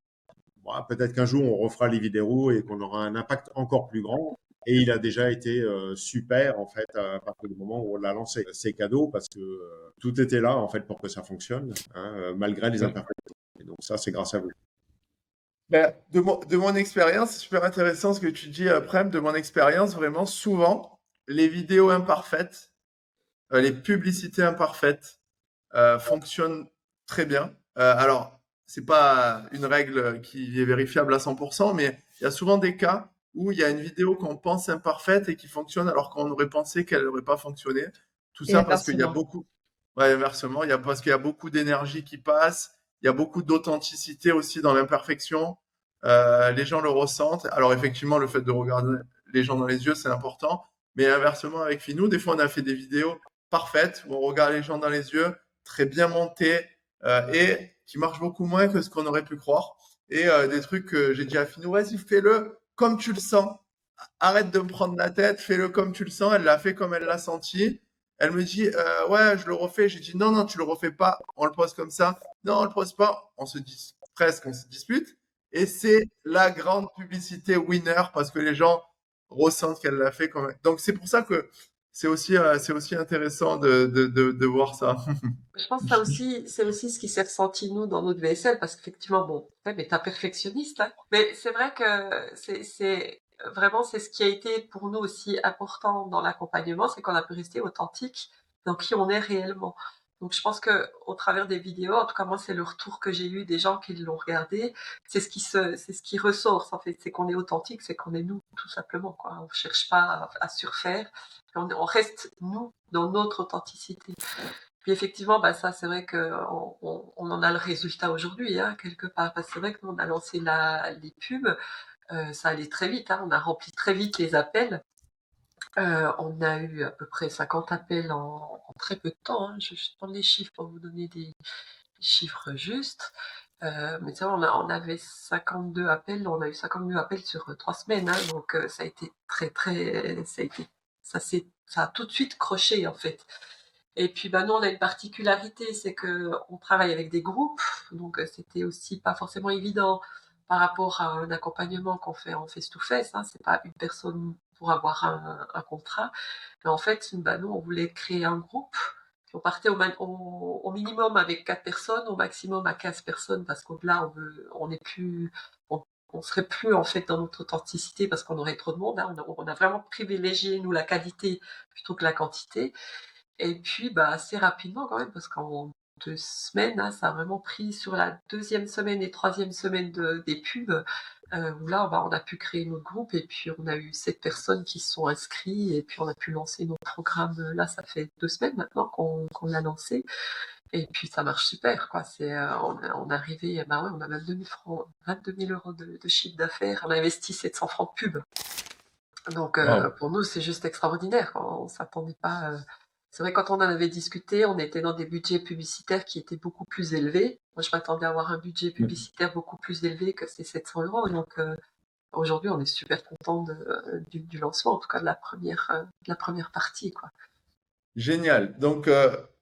Bon, peut-être qu'un jour, on refera les vidéos et qu'on aura un impact encore plus grand. Et il a déjà été super, en fait, à partir du moment où on l'a lancé. C'est cadeau parce que tout était là, en fait, pour que ça fonctionne, hein, malgré les imperfections. Et donc, ça, c'est grâce à vous. ben, de mon expérience, c'est super intéressant ce que tu dis, Prem. De mon expérience, vraiment, souvent, les vidéos imparfaites, les publicités imparfaites fonctionnent très bien. Alors, c'est pas une règle qui est vérifiable à 100%, mais il y a souvent des cas où il y a une vidéo qu'on pense imparfaite et qui fonctionne alors qu'on aurait pensé qu'elle n'aurait pas fonctionné. Tout Et ça parce qu'il y a inversement. beaucoup, ouais, inversement, parce qu'il y a beaucoup d'énergie qui passe, il y a beaucoup d'authenticité aussi dans l'imperfection. Les gens le ressentent. Alors effectivement, le fait de regarder les gens dans les yeux, c'est important. Mais inversement, avec Finou, des fois, on a fait des vidéos parfaites où on regarde les gens dans les yeux, très bien montées et qui marchent beaucoup moins que ce qu'on aurait pu croire. Et des trucs que j'ai dit à Finou, vas-y, fais-le comme tu le sens. Arrête de me prendre la tête, fais-le comme tu le sens. Elle l'a fait comme elle l'a senti. Elle me dit, ouais, je le refais. J'ai dit, non, non, tu le refais pas. On le pose comme ça. Non, on le pose pas. Presque, on se dispute. Et c'est la grande publicité winner parce que les gens ressentent qu'elle l'a fait comme. Donc c'est pour ça que c'est aussi intéressant de voir ça. Je pense que ça aussi, c'est aussi ce qui s'est ressenti nous dans notre VSL parce qu'effectivement, bon, ouais, mais t'es perfectionniste, hein. Mais c'est vrai que c'est vraiment c'est ce qui a été pour nous aussi important dans l'accompagnement, c'est qu'on a pu rester authentique dans qui on est réellement. Donc je pense que au travers des vidéos, en tout cas moi c'est le retour que j'ai eu des gens qui l'ont regardé, c'est ce qui ressort en fait, c'est qu'on est authentique, c'est qu'on est nous tout simplement quoi. On cherche pas à surfaire, on reste nous dans notre authenticité. Puis effectivement, bah ça, c'est vrai que on en a le résultat aujourd'hui, hein, quelque part. Parce que c'est vrai que nous, on a lancé les pubs, ça allait très vite, hein, on a rempli très vite les appels. On a eu à peu près 50 appels en très peu de temps, hein. Je vais prendre les chiffres pour vous donner des chiffres justes. Mais ça, on avait 52 appels, on a eu 52 appels sur 3 semaines, hein, donc ça a été ça a tout de suite croché en fait. Et puis bah nous on a une particularité, c'est que on travaille avec des groupes, donc c'était aussi pas forcément évident par rapport à un accompagnement qu'on fait en face-to-face, hein, c'est pas une personne pour avoir un contrat. Mais en fait, bah nous on voulait créer un groupe. On partait au minimum avec 4 personnes, au maximum à 15 personnes, parce qu'au-delà on est plus, on serait plus en fait dans notre authenticité parce qu'on aurait trop de monde, hein. On a vraiment privilégié nous la qualité plutôt que la quantité. Et puis, bah, assez rapidement quand même, parce qu'en 2 semaines, hein, ça a vraiment pris sur la deuxième semaine et troisième semaine des pubs, où là, bah, on a pu créer notre groupe et puis on a eu 7 personnes qui se sont inscrites et puis on a pu lancer notre programme. Là, ça fait 2 semaines maintenant qu'on l'a lancé et puis ça marche super, quoi. On est arrivé, bah ouais, on a 22 000 francs, 22 000 euros de chiffre d'affaires, on a investi 700 francs de pub. Donc Wow. pour nous, c'est juste extraordinaire. On s'attendait pas. C'est vrai, quand on en avait discuté, on était dans des budgets publicitaires qui étaient beaucoup plus élevés. Moi, je m'attendais à avoir un budget publicitaire beaucoup plus élevé que ces 700 euros. Donc aujourd'hui, on est super content du lancement, en tout cas de la première partie, quoi. Génial. Donc,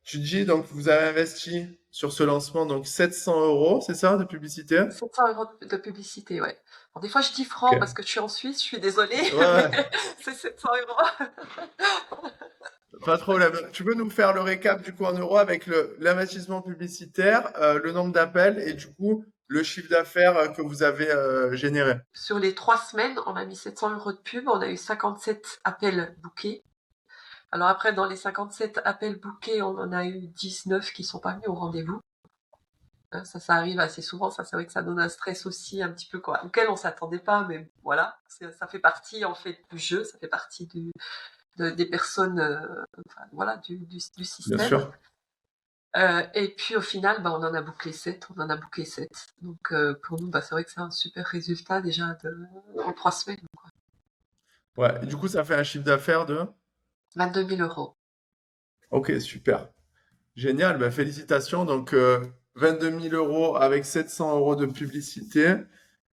tu dis, donc, vous avez investi sur ce lancement, donc 700 euros, c'est ça, de publicité? 700 euros de publicité, ouais. Bon, des fois, je dis Ok. francs parce que je suis en Suisse, je suis désolée, Ouais, mais ouais. c'est 700 euros. Pas de problème. Tu peux nous faire le récap du coup en euros avec l'investissement publicitaire, le nombre d'appels et du coup le chiffre d'affaires que vous avez généré. Sur les 3 semaines, on a mis 700 euros de pub, on a eu 57 appels bookés. Alors après, dans les 57 appels bookés, on en a eu 19 qui sont pas venus au rendez-vous. Hein, ça arrive assez souvent, ça c'est vrai que ça donne un stress aussi un petit peu quoi, auquel on s'attendait pas, mais voilà, ça fait partie en fait du jeu, ça fait partie des personnes, enfin, voilà, du Bien système. sûr. Et puis au final, bah, on en a bouclé 7, on en a booké 7. Donc pour nous, bah, c'est vrai que c'est un super résultat déjà en 3 semaines. Quoi. Ouais. Et du coup, ça fait un chiffre d'affaires de. 22 000 euros. Ok, super. Génial. Ben, félicitations. Donc 22 000 euros avec 700 euros de publicité,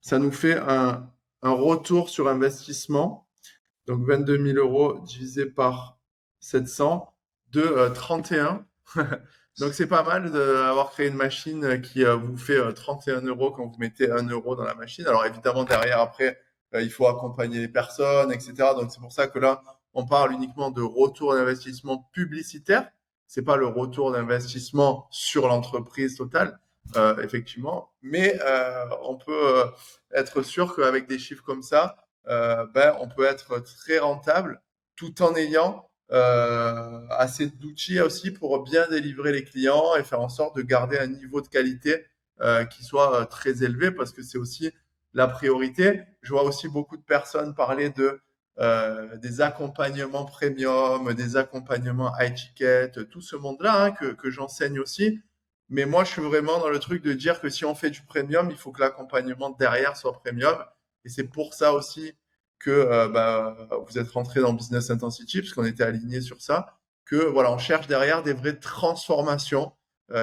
ça nous fait un retour sur investissement. Donc 22 000 euros divisé par 700 de 31. Donc c'est pas mal d'avoir créé une machine qui vous fait 31 euros quand vous mettez 1 euro dans la machine. Alors évidemment derrière après il faut accompagner les personnes, etc. Donc c'est pour ça que là on parle uniquement de retour d'investissement publicitaire. C'est pas le retour d'investissement sur l'entreprise totale, effectivement. Mais on peut être sûr qu'avec des chiffres comme ça, ben, on peut être très rentable tout en ayant assez d'outils aussi pour bien délivrer les clients et faire en sorte de garder un niveau de qualité qui soit très élevé parce que c'est aussi la priorité. Je vois aussi beaucoup de personnes parler des accompagnements premium, des accompagnements high ticket, tout ce monde-là hein, que j'enseigne aussi. Mais moi, je suis vraiment dans le truc de dire que si on fait du premium, il faut que l'accompagnement derrière soit premium. Et c'est pour ça aussi que bah, vous êtes rentré dans Business Intensity, parce qu'on était aligné sur ça, que voilà, on cherche derrière des vraies transformations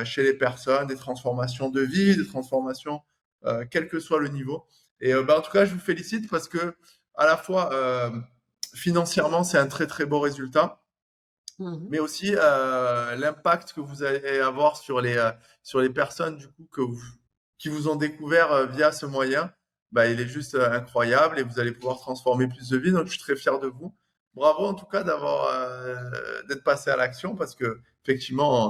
chez les personnes, des transformations de vie, des transformations quel que soit le niveau. Et bah, en tout cas, je vous félicite parce que à la fois financièrement, c'est un très très beau résultat, Mhm. mais aussi l'impact que vous allez avoir sur les personnes du coup qui vous ont découvert via ce moyen, bah, il est juste incroyable et vous allez pouvoir transformer plus de vies. Donc je suis très fier de vous. Bravo en tout cas d'être passé à l'action parce que effectivement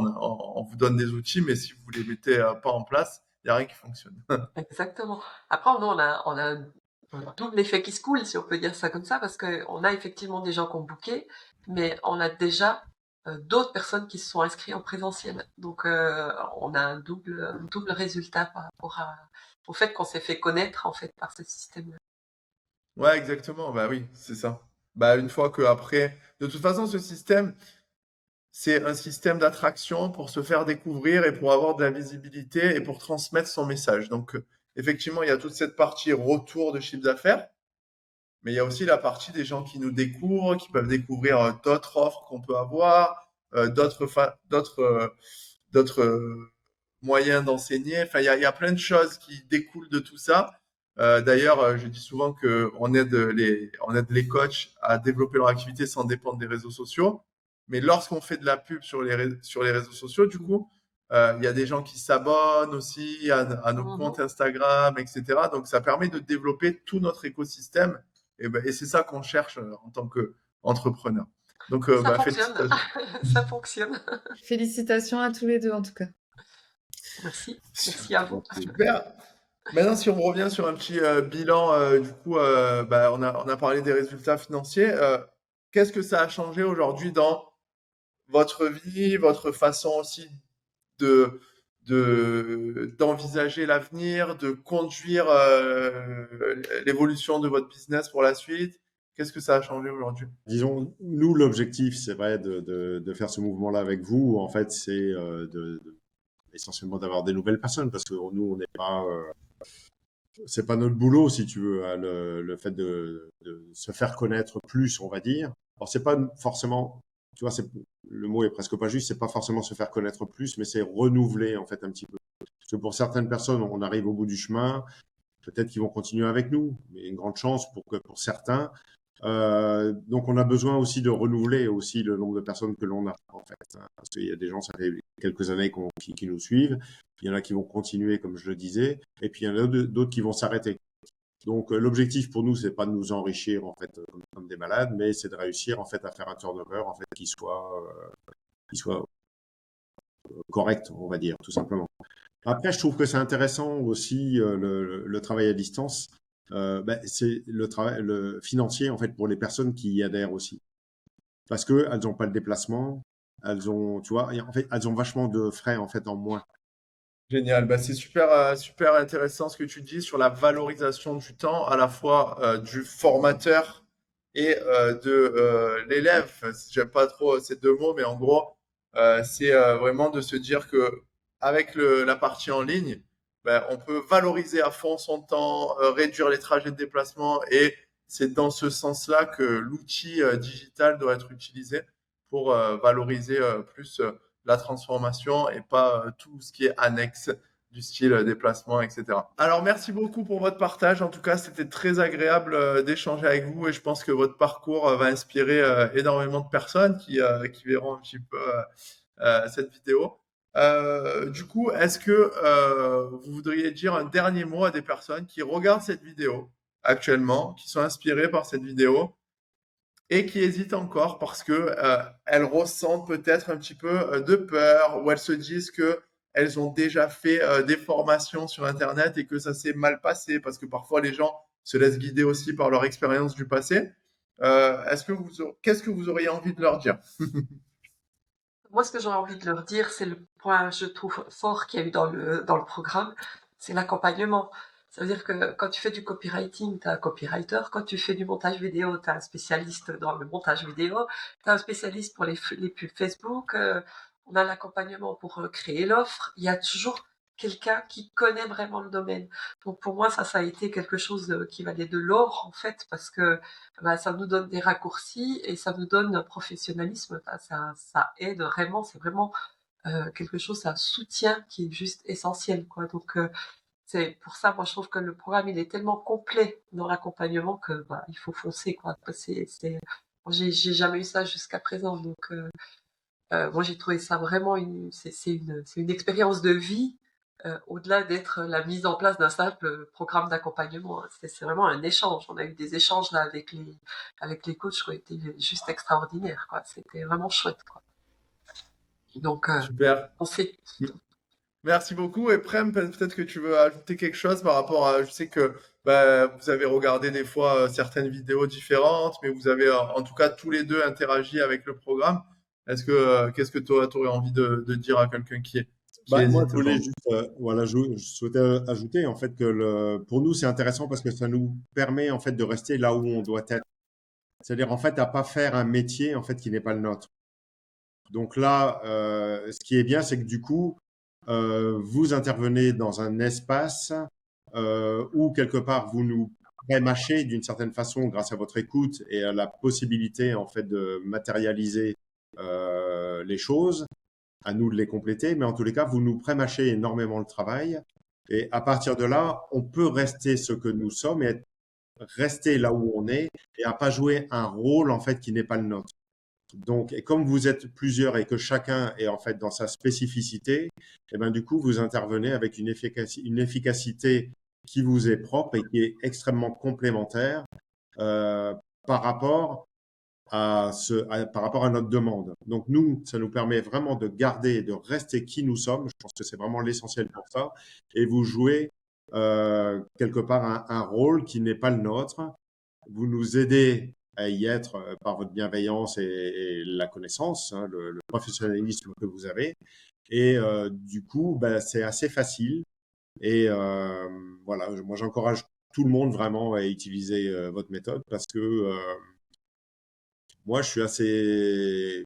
on vous donne des outils, mais si vous les mettez pas en place, il n'y a rien qui fonctionne. Exactement. Après, nous, on a un double effet qui se coule, si on peut dire ça comme ça, parce qu'on a effectivement des gens qui ont booké, mais on a déjà d'autres personnes qui se sont inscrites en présentiel. Donc, on a un double résultat par rapport au fait qu'on s'est fait connaître, en fait, par ce système-là. Ouais, exactement. Bah oui, c'est ça. Bah une fois que après, de toute façon, ce système, c'est un système d'attraction pour se faire découvrir et pour avoir de la visibilité et pour transmettre son message. Donc, effectivement, il y a toute cette partie retour de chiffre d'affaires, mais il y a aussi la partie des gens qui nous découvrent, qui peuvent découvrir d'autres offres qu'on peut avoir, d'autres moyens d'enseigner. Enfin, il y a plein de choses qui découlent de tout ça. D'ailleurs, je dis souvent on aide les coachs à développer leur activité sans dépendre des réseaux sociaux. Mais lorsqu'on fait de la pub sur les réseaux sociaux, du coup, il y a des gens qui s'abonnent aussi à nos Mhm. comptes Instagram, etc. Donc, ça permet de développer tout notre écosystème. Et c'est ça qu'on cherche en tant qu'entrepreneur. Donc, Ça bah, fonctionne. félicitations. Ça fonctionne. Félicitations à tous les deux, en tout cas. Merci. Merci à vous. Super. Maintenant, si on revient sur un petit bilan, du coup, bah, on a parlé des résultats financiers. Qu'est-ce que ça a changé aujourd'hui dans votre vie, votre façon aussi de, d'envisager l'avenir, de conduire l'évolution de votre business pour la suite? Qu'est-ce que ça a changé aujourd'hui? Disons, nous, l'objectif, c'est vrai de faire ce mouvement-là avec vous. En fait, c'est essentiellement d'avoir des nouvelles personnes parce que nous, on n'est pas, c'est pas notre boulot, si tu veux, hein, le fait de se faire connaître plus, on va dire. Alors, c'est pas forcément, tu vois, le mot est presque pas juste, c'est pas forcément se faire connaître plus, mais c'est renouveler, en fait, un petit peu. Parce que pour certaines personnes, on arrive au bout du chemin, peut-être qu'ils vont continuer avec nous, mais une grande chance pour certains. Donc, on a besoin aussi de renouveler aussi le nombre de personnes que l'on a, en fait. Hein, parce qu'il y a des gens, ça fait quelques années qui nous suivent. Il y en a qui vont continuer, comme je le disais, et puis il y en a d'autres qui vont s'arrêter. Donc, l'objectif pour nous, c'est pas de nous enrichir en fait comme des malades, mais c'est de réussir en fait à faire un turnover en fait qui soit correct, on va dire, tout simplement. Après, je trouve que c'est intéressant aussi le travail à distance. C'est le travail le financier en fait pour les personnes qui y adhèrent aussi, parce que elles n'ont pas le déplacement, elles ont, tu vois, et en fait, elles ont vachement de frais en fait en moins. Génial. Bah, c'est super, super intéressant ce que tu dis sur la valorisation du temps, à la fois du formateur et de l'élève. J'aime pas trop ces deux mots, mais en gros, c'est vraiment de se dire que avec la partie en ligne, ben, on peut valoriser à fond son temps, réduire les trajets de déplacement, et c'est dans ce sens-là que l'outil digital doit être utilisé pour valoriser plus la transformation et pas tout ce qui est annexe du style déplacement, etc. Alors, merci beaucoup pour votre partage. En tout cas, c'était très agréable d'échanger avec vous, et je pense que votre parcours va inspirer énormément de personnes qui verront un petit peu cette vidéo. Du coup, est-ce que vous voudriez dire un dernier mot à des personnes qui regardent cette vidéo actuellement, qui sont inspirées par cette vidéo et qui hésitent encore parce que elles ressentent peut-être un petit peu de peur, ou elles se disent que elles ont déjà fait des formations sur Internet et que ça s'est mal passé, parce que parfois les gens se laissent guider aussi par leur expérience du passé. Qu'est-ce que vous auriez envie de leur dire? Moi, ce que j'aurais envie de leur dire, c'est le point, je trouve, fort qu'il y a eu dans le programme, c'est l'accompagnement. Ça veut dire que quand tu fais du copywriting, tu as un copywriter. Quand tu fais du montage vidéo, tu as un spécialiste dans le montage vidéo. Tu as un spécialiste pour les pubs Facebook. On a l'accompagnement pour créer l'offre. Il y a toujours quelqu'un qui connaît vraiment le domaine. Donc pour moi, ça a été quelque chose qui valait de l'or, en fait, parce que bah, ça nous donne des raccourcis et ça nous donne un professionnalisme. Enfin, ça aide vraiment, c'est vraiment quelque chose, c'est un soutien qui est juste essentiel, quoi. Donc c'est pour ça, moi je trouve que le programme il est tellement complet dans l'accompagnement que bah, il faut foncer, quoi. Moi, j'ai jamais eu ça jusqu'à présent, donc moi j'ai trouvé ça vraiment c'est une expérience de vie. Au-delà d'être la mise en place d'un simple programme d'accompagnement, hein. C'est vraiment un échange. On a eu des échanges là avec les coachs qui ont été juste extraordinaires, quoi. C'était vraiment chouette, quoi. Donc, Super. on sait. Merci beaucoup. Et Prem, peut-être que tu veux ajouter quelque chose par rapport à, je sais que bah, vous avez regardé des fois certaines vidéos différentes, mais vous avez en tout cas tous les deux interagi avec le programme. Qu'est-ce que tu aurais envie de dire à quelqu'un qui Moi, hésite je voulais aujourd'hui? juste, voilà, je souhaitais ajouter en fait que pour nous, c'est intéressant parce que ça nous permet en fait de rester là où on doit être. C'est-à-dire en fait à pas faire un métier en fait qui n'est pas le nôtre. Donc là, ce qui est bien, c'est que du coup, vous intervenez dans un espace où quelque part vous nous prémâchez d'une certaine façon grâce à votre écoute et à la possibilité en fait de matérialiser les choses, à nous de les compléter, mais en tous les cas, vous nous prémâchez énormément le travail. Et à partir de là, on peut rester ce que nous sommes et rester là où on est et à pas jouer un rôle en fait qui n'est pas le nôtre. Donc, et comme vous êtes plusieurs et que chacun est en fait dans sa spécificité, et ben du coup, vous intervenez avec une efficacité qui vous est propre et qui est extrêmement complémentaire euh, par rapport par rapport à notre demande. Donc nous, ça nous permet vraiment de garder et de rester qui nous sommes. Je pense que c'est vraiment l'essentiel pour ça. Et vous jouez quelque part un rôle qui n'est pas le nôtre. Vous nous aidez à y être par votre bienveillance et la connaissance, hein, le professionnalisme que vous avez. Et du coup, ben, c'est assez facile. Et voilà, moi j'encourage tout le monde vraiment à utiliser votre méthode parce que moi je suis assez,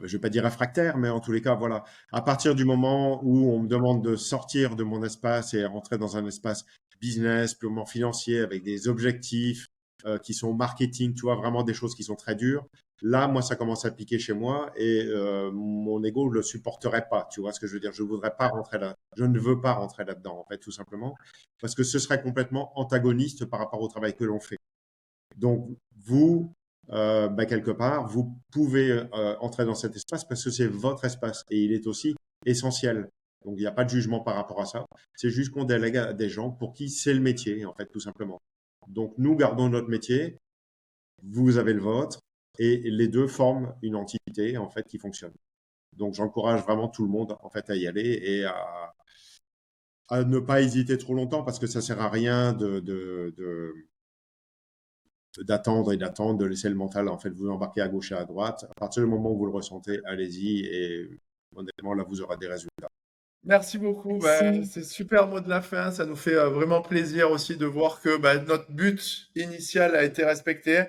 je vais pas dire réfractaire, mais en tous les cas, voilà. À partir du moment où on me demande de sortir de mon espace et rentrer dans un espace business, purement financier, avec des objectifs qui sont marketing, tu vois, vraiment des choses qui sont très dures, là, moi, ça commence à piquer chez moi et mon ego ne le supporterait pas. Tu vois ce que je veux dire? Je voudrais pas rentrer là. Je ne veux pas rentrer là-dedans, en fait, tout simplement, parce que ce serait complètement antagoniste par rapport au travail que l'on fait. Donc, vous, quelque part, vous pouvez entrer dans cet espace parce que c'est votre espace et il est aussi essentiel. Donc, il n'y a pas de jugement par rapport à ça. C'est juste qu'on délègue à des gens pour qui c'est le métier, en fait, tout simplement. Donc, nous gardons notre métier, vous avez le vôtre, et les deux forment une entité, en fait, qui fonctionne. Donc, j'encourage vraiment tout le monde, en fait, à y aller et à ne pas hésiter trop longtemps parce que ça sert à rien d'attendre et d'attendre, de laisser le mental, en fait, vous embarquer à gauche et à droite. À partir du moment où vous le ressentez, allez-y et honnêtement, là, vous aurez des résultats. Merci beaucoup. Merci. C'est super mot de la fin. Ça nous fait vraiment plaisir aussi de voir que notre but initial a été respecté.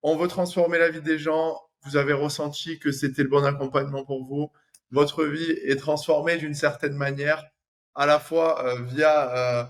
On veut transformer la vie des gens. Vous avez ressenti que c'était le bon accompagnement pour vous. Votre vie est transformée d'une certaine manière, à la fois via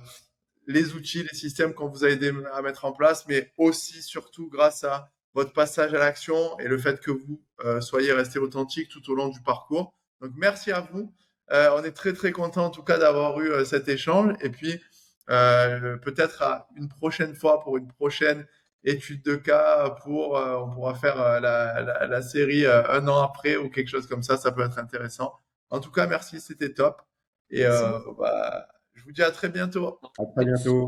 les outils, les systèmes qu'on vous a aidé à mettre en place, mais aussi, surtout, grâce à votre passage à l'action et le fait que vous soyez resté authentique tout au long du parcours. Donc, merci à vous. On est très, très content, en tout cas, d'avoir eu cet échange. Et puis, peut-être à une prochaine fois pour une prochaine étude de cas on pourra faire la série un an après ou quelque chose comme ça. Ça peut être intéressant. En tout cas, merci, c'était top. Et Merci. je vous dis à très bientôt. À très bientôt.